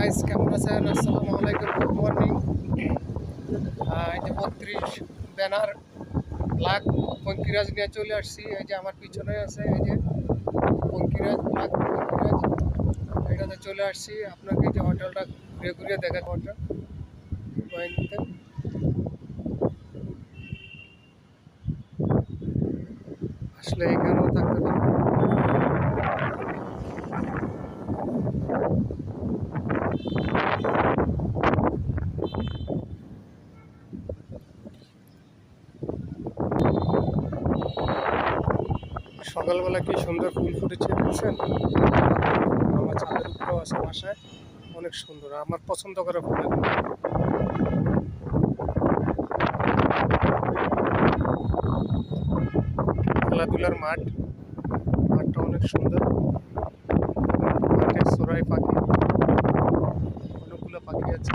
Guys, কেমন আছেন? আসসালামু আলাইকুম, গুড মর্নিং। এই যে 32 ব্যানার ব্ল্যাক পঙ্কিরাজ নিয়ে চলে আসছি। এই যে আমার পিছনে আছে, এই যে পঙ্কিরাজ, ব্ল্যাক পঙ্কিরাজ, এটাতে চলে আসছি। আপনাকে এই যে হোটেলটা ঘুরে ঘুরে দেখার হোটেল বাহিনীতে আসলে এখানেও থাকতে পারবো। সকালবেলা কি সুন্দর ফুল ফুটেছে দেখছেন? আমার ছাদের উপরেও আছে, বাসায় অনেক সুন্দর, আমার পছন্দ করা ফুল এগুলো। খেলাধুলার মাঠ, মাঠটা অনেক সুন্দর। মাঠে চড়াই পাখি, অনেকগুলো পাখি আছে।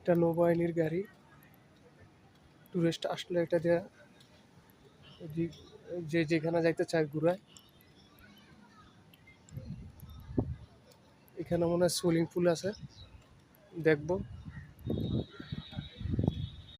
এটা নৌবাহিনীর গাড়ি, টুরিস্ট আসলে এটা দিয়ে যে যেখানে যাইতে চায় ঘুরায়। এখানে মনে হয় সুইমিং পুল আছে, দেখবো।